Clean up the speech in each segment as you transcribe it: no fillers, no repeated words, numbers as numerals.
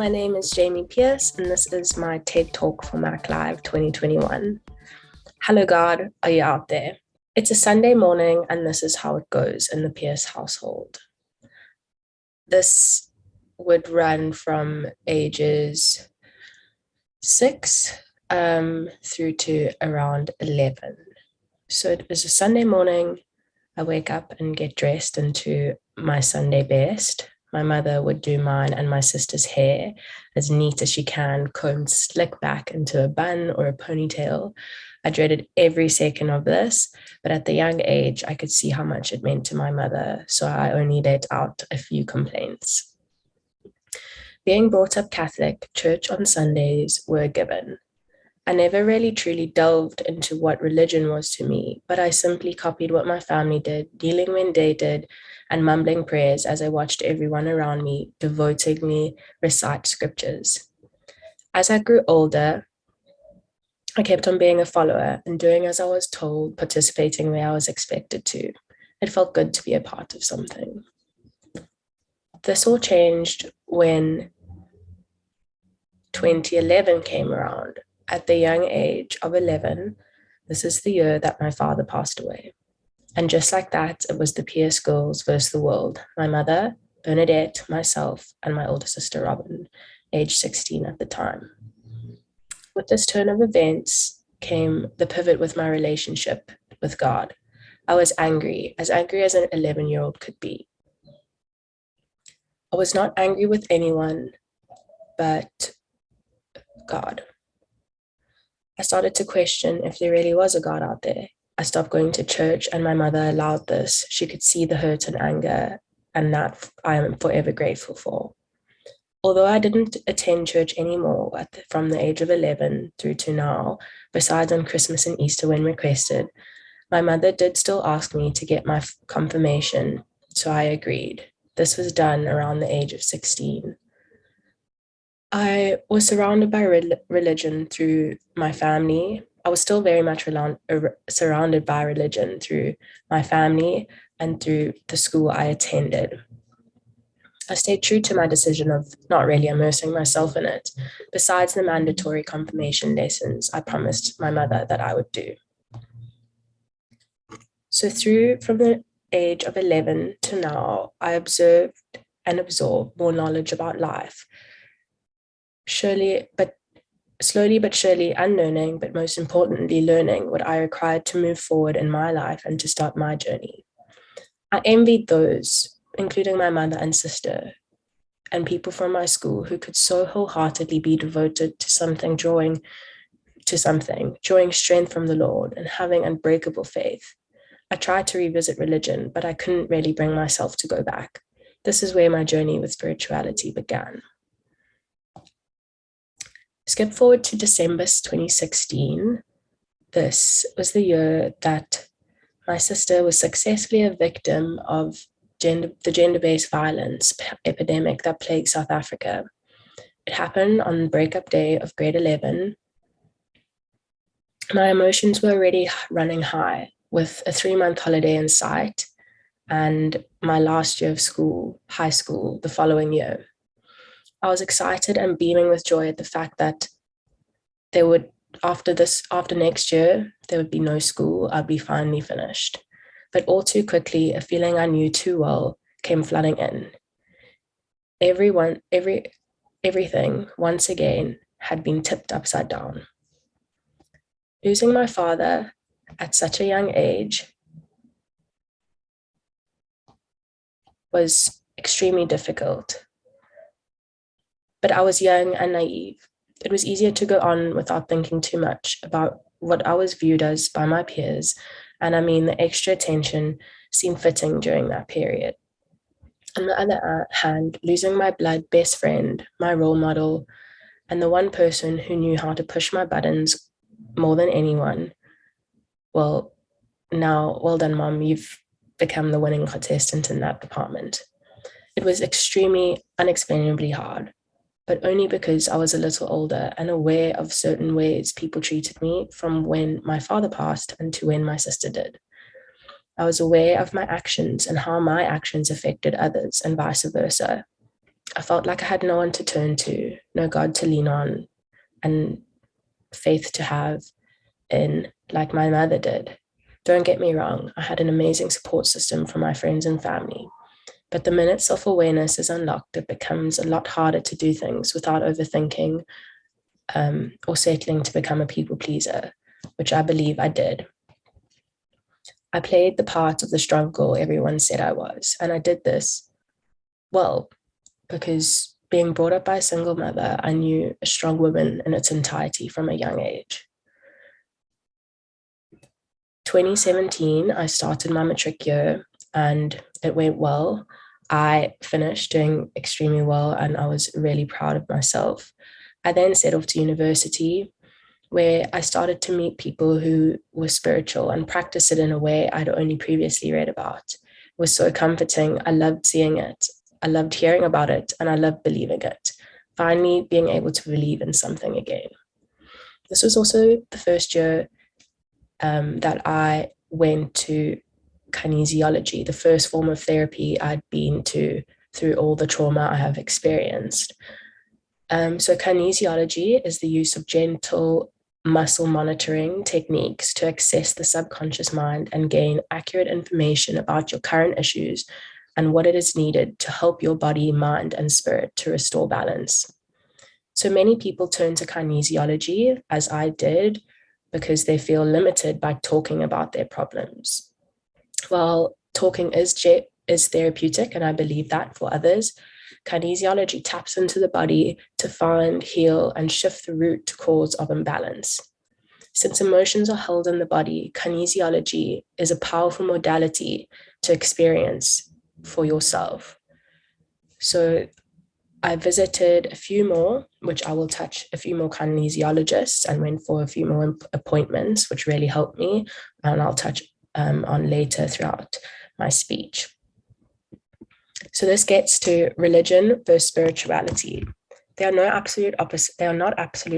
my name is Jamie Pearce, and this is my TED Talk for Mac Live 2021. Hello, God, are you out there? It's a Sunday morning, and this is how it goes in the Pearce household. This would run from ages 6 through to around 11. So it is a Sunday morning. I wake up and get dressed into my Sunday best. My mother would do mine and my sister's hair as neat as she can, combed slick back into a bun or a ponytail. I dreaded every second of this, but at the young age, I could see how much it meant to my mother, so I only let out a few complaints. Being brought up Catholic, church on Sundays were a given. I never really truly delved into what religion was to me, but I simply copied what my family did, kneeling when they did, and mumbling prayers as I watched everyone around me devotedly recite scriptures. As I grew older, I kept on being a follower and doing as I was told, participating where I was expected to. It felt good to be a part of something. This all changed when 2011 came around. At the young age of 11, this is the year that my father passed away. And just like that, it was the Pearce girls versus the world. My mother, Bernadette, myself, and my older sister, Robin, age 16 at the time. With this turn of events came the pivot with my relationship with God. I was angry as an 11-year-old could be. I was not angry with anyone, but God. I started to question if there really was a God out there. I stopped going to church, and my mother allowed this. She could see the hurt and anger, and that I am forever grateful for. Although I didn't attend church anymore from the age of 11 through to now, besides on Christmas and Easter when requested, my mother did still ask me to get my confirmation, so I agreed. This was done around the age of 16. I was surrounded by religion through my family. I was still very much surrounded by religion through my family and through the school I attended. I stayed true to my decision of not really immersing myself in it, besides the mandatory confirmation lessons I promised my mother that I would do. So from the age of 11 to now, I observed and absorbed more knowledge about life. Slowly but surely unlearning, but most importantly, learning what I required to move forward in my life and to start my journey. I envied those, including my mother and sister, and people from my school who could so wholeheartedly be devoted to something, drawing strength from the Lord and having unbreakable faith. I tried to revisit religion, but I couldn't really bring myself to go back. This is where my journey with spirituality began. Skip forward to December 2016. This was the year that my sister was successfully a victim of the gender-based violence epidemic that plagued South Africa. It happened on the breakup day of grade 11. My emotions were already running high with a 3-month holiday in sight and my last year of school, high school, the following year. I was excited and beaming with joy at the fact that after next year, there would be no school. I'd be finally finished. But all too quickly, a feeling I knew too well came flooding in. Everything, once again, had been tipped upside down. Losing my father at such a young age was extremely difficult. But I was young and naive. It was easier to go on without thinking too much about what I was viewed as by my peers, and I mean the extra attention seemed fitting during that period. On the other hand, losing my blood best friend, my role model, and the one person who knew how to push my buttons more than anyone, well done, Mom, you've become the winning contestant in that department. It was extremely, unexplainably hard, but only because I was a little older and aware of certain ways people treated me from when my father passed and to when my sister did. I was aware of my actions and how my actions affected others and vice versa. I felt like I had no one to turn to, no God to lean on, and faith to have in like my mother did. Don't get me wrong, I had an amazing support system from my friends and family. But the minute self awareness is unlocked, it becomes a lot harder to do things without overthinking or settling to become a people pleaser, which I believe I did. I played the part of the strong girl everyone said I was, and I did this well because being brought up by a single mother, I knew a strong woman in its entirety from a young age. 2017, I started my matric year and it went well. I finished doing extremely well and I was really proud of myself. I then set off to university where I started to meet people who were spiritual and practice it in a way I'd only previously read about. It was so comforting. I loved seeing it. I loved hearing about it and I loved believing it. Finally, being able to believe in something again. This was also the first year that I went to kinesiology, the first form of therapy I'd been to through all the trauma I have experienced. So kinesiology is the use of gentle muscle monitoring techniques to access the subconscious mind and gain accurate information about your current issues and what it is needed to help your body, mind, and spirit to restore balance. So many people turn to kinesiology, as I did, because they feel limited by talking about their problems. While talking is therapeutic, and I believe that for others, kinesiology taps into the body to find, heal, and shift the root cause of imbalance. Since emotions are held in the body, kinesiology is a powerful modality to experience for yourself. So I visited a few more, which I will touch, a few more kinesiologists and went for a few more appointments, which really helped me. And I'll touch on later throughout my speech. So this gets to religion versus spirituality. They are not absolute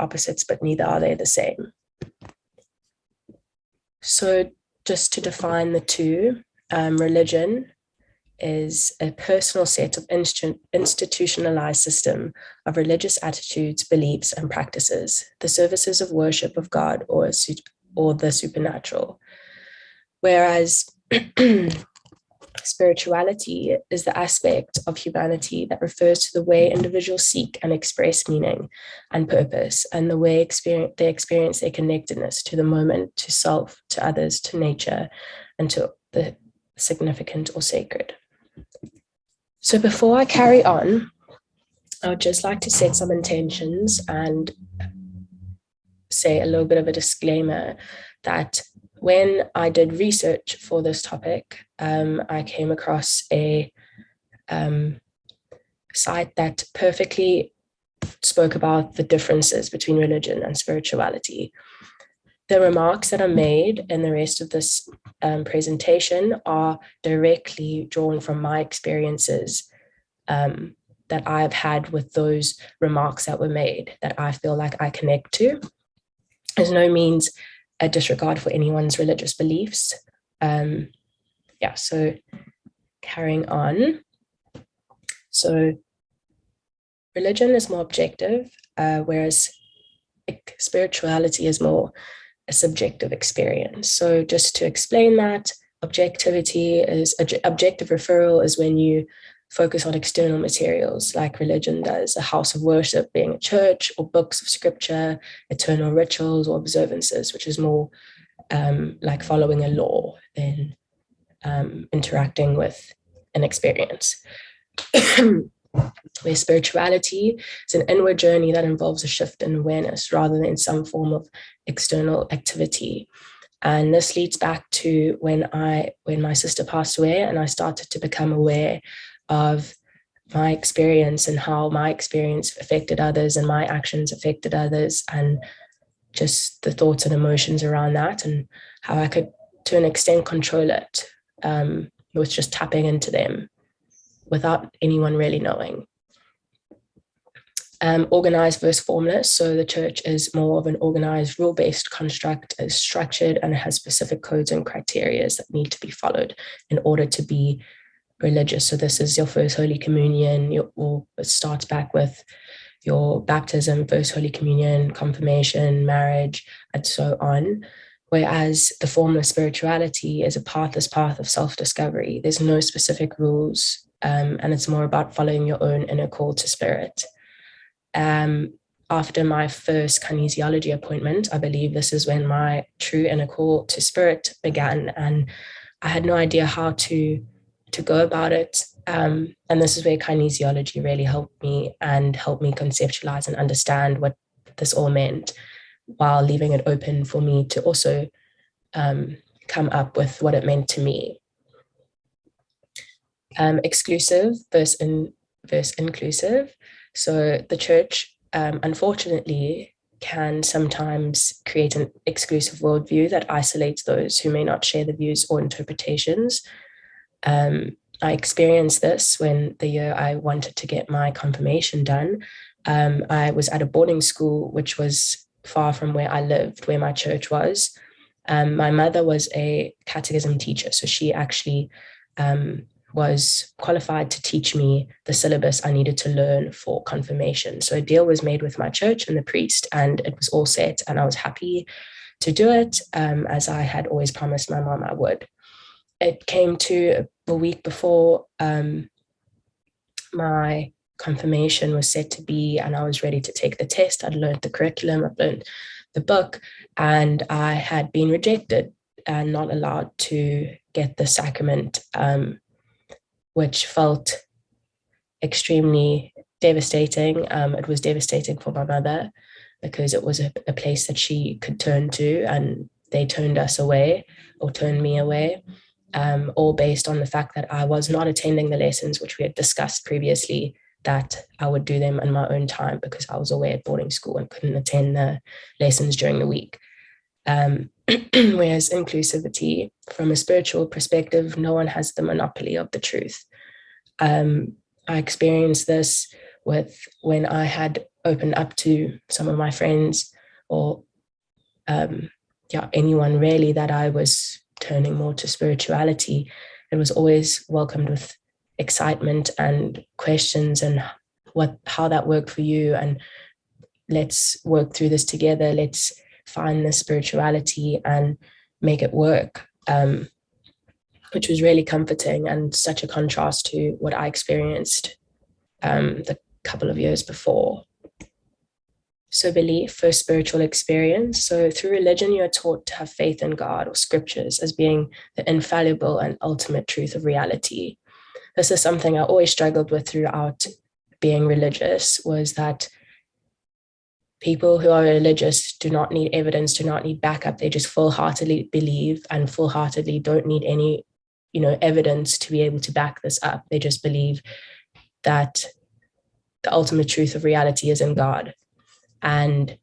opposites, but neither are they the same. So just to define the two, religion is a personal set of institutionalized system of religious attitudes, beliefs, and practices, the services of worship of God or the supernatural. Whereas spirituality is the aspect of humanity that refers to the way individuals seek and express meaning and purpose, and the way they experience their connectedness to the moment, to self, to others, to nature, and to the significant or sacred. So before I carry on, I would just like to set some intentions and say a little bit of a disclaimer that when I did research for this topic, I came across a site that perfectly spoke about the differences between religion and spirituality. The remarks that are made in the rest of this presentation are directly drawn from my experiences that I've had with those remarks that were made that I feel like I connect to. There's no means a disregard for anyone's religious beliefs. So carrying on. So religion is more objective, whereas spirituality is more a subjective experience. So just to explain that, objective referral is when you focus on external materials like religion does, a house of worship being a church, or books of scripture, eternal rituals or observances, which is more like following a law than interacting with an experience. Where spirituality is an inward journey that involves a shift in awareness rather than some form of external activity. And this leads back to when my sister passed away and I started to become aware of my experience and how my experience affected others and my actions affected others, and just the thoughts and emotions around that, and how I could, to an extent, control it with just tapping into them without anyone really knowing. Organized versus formless. So the church is more of an organized, rule-based construct, is structured and has specific codes and criteria that need to be followed in order to be religious. So this is your first Holy Communion, or it starts back with your baptism, first Holy Communion, confirmation, marriage, and so on. Whereas the formless spirituality is a pathless path of self-discovery. There's no specific rules, and it's more about following your own inner call to spirit. After my first kinesiology appointment, I believe this is when my true inner call to spirit began, and I had no idea how to go about it. And this is where kinesiology really helped me conceptualize and understand what this all meant, while leaving it open for me to also come up with what it meant to me. Exclusive versus inclusive. So the church, unfortunately, can sometimes create an exclusive worldview that isolates those who may not share the views or interpretations. I experienced this when the year I wanted to get my confirmation done. I was at a boarding school, which was far from where I lived, where my church was. My mother was a catechism teacher, so she actually was qualified to teach me the syllabus I needed to learn for confirmation. So a deal was made with my church and the priest, and it was all set, and I was happy to do it, as I had always promised my mom I would. It came to a week before my confirmation was set to be, and I was ready to take the test. I'd learned the curriculum, I'd learned the book, and I had been rejected and not allowed to get the sacrament, which felt extremely devastating. It was devastating for my mother because it was a place that she could turn to, and they turned us away, or turned me away. All based on the fact that I was not attending the lessons, which we had discussed previously, that I would do them in my own time because I was away at boarding school and couldn't attend the lessons during the week. Whereas inclusivity, from a spiritual perspective, no one has the monopoly of the truth. I experienced this when I had opened up to some of my friends, or anyone really, that I was turning more to spirituality. It was always welcomed with excitement and questions, and how that worked for you, and let's work through this together. Let's find the spirituality and make it work, which was really comforting and such a contrast to what I experienced the couple of years before. So belief for spiritual experience. So through religion, you are taught to have faith in God or scriptures as being the infallible and ultimate truth of reality. This is something I always struggled with throughout being religious, was that people who are religious do not need evidence, do not need backup. They just full-heartedly believe and full-heartedly don't need any, evidence to be able to back this up. They just believe that the ultimate truth of reality is in God. And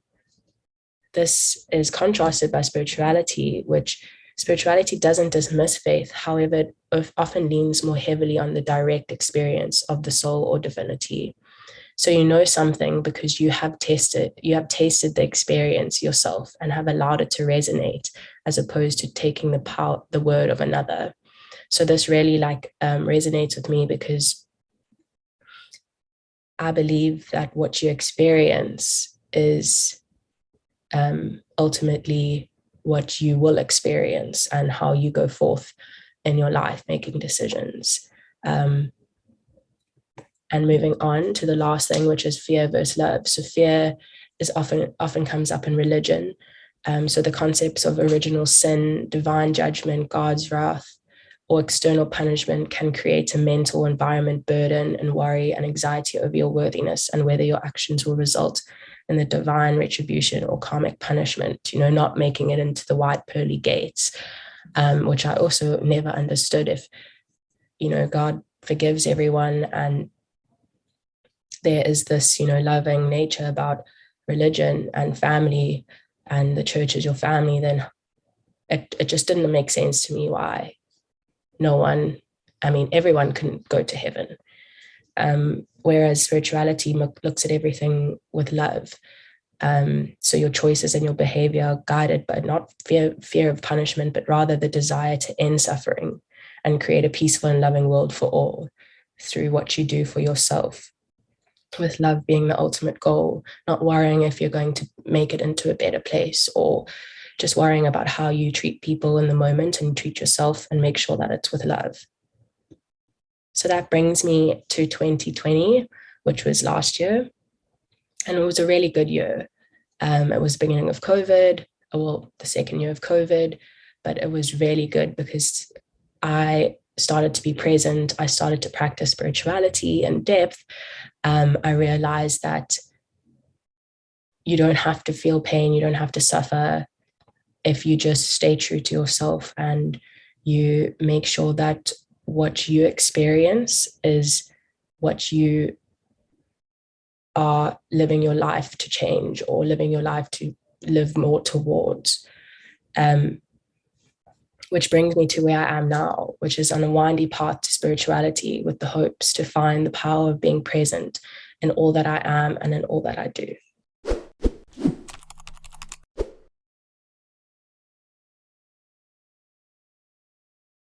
this is contrasted by spirituality, which spirituality doesn't dismiss faith. However, it often leans more heavily on the direct experience of the soul or divinity. So you know something because you have tasted the experience yourself and have allowed it to resonate, as opposed to taking the word of another. So this really resonates with me, because I believe that what you experience is ultimately what you will experience, and how you go forth in your life making decisions. And moving on to the last thing, which is fear versus love. So fear is often comes up in religion. So the concepts of original sin, divine judgment, God's wrath, or external punishment can create a mental environment, burden and worry and anxiety over your worthiness and whether your actions will result in the divine retribution or karmic punishment, not making it into the white pearly gates, which I also never understood. If, God forgives everyone, and there is this, loving nature about religion and family, and the church is your family, then it just didn't make sense to me why everyone couldn't go to heaven. Whereas spirituality looks at everything with love. So your choices and your behavior are guided by not fear of punishment, but rather the desire to end suffering and create a peaceful and loving world for all through what you do for yourself, with love being the ultimate goal, not worrying if you're going to make it into a better place, or just worrying about how you treat people in the moment and treat yourself, and make sure that it's with love. So that brings me to 2020, which was last year. And it was a really good year. It was the beginning of COVID, well, the second year of COVID, but it was really good because I started to be present. I started to practice spirituality in depth. I realized that you don't have to feel pain, you don't have to suffer if you just stay true to yourself and you make sure that what you experience is what you are living your life to change, or living your life to live more towards. Which brings me to where I am now, which is on a windy path to spirituality, with the hopes to find the power of being present in all that I am and in all that I do.